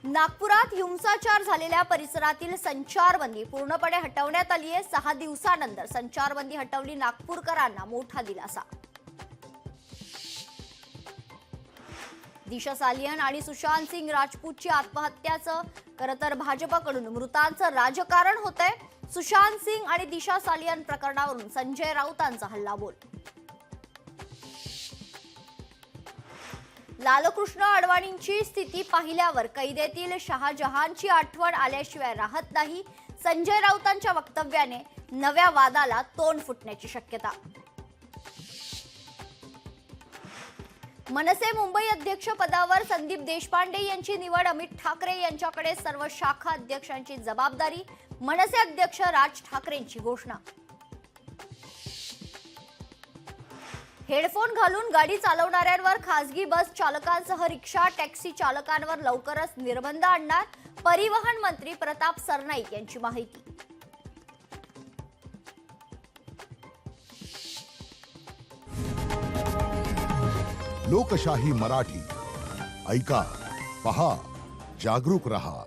नागपुरात हिंसाचार झालेल्या परिसरातील संचारबंदी पूर्णपणे हटवण्यात आली आहे। 6 दिवसानंतर संचारबंदी हटवली, नागपूरकरांना मोठा दिलासा। दिशा सालियन आणि सुशांत सिंग राजपूतची आत्महत्याचं खरं तर भाजपकडून मृतांचं राजकारण होतंय। सुशांत सिंग आणि दिशा सालियन प्रकरणावरून संजय राऊतांचा हल्लाबोल। लालकृष्ण अडवाणींची स्थिती पाहिल्यावर कैदेतील शहाजहानची आठवण आल्याशिवाय राहत नाही। संजय राऊतांच्या वक्तव्याने नव्या वादाला तोंड फुटण्याची शक्यता। मनसे मुंबई अध्यक्ष पदावर संदीप देशपांडे यांची निवड, अमित ठाकरे यांच्याकडे सर्व शाखा अध्यक्षांची जबाबदारी। मनसे अध्यक्ष राज ठाकरेंची घोषणा। हेडफोन घालून गाडी चालवणाऱ्यांवर खासगी बस चालकांसह रिक्षा टॅक्सी चालकांवर लवकरच निर्बंध आणणार, परिवहन मंत्री प्रताप सरनाईक यांची माहिती। लोकशाही मराठी ऐका, पहा, जागरूक रहा।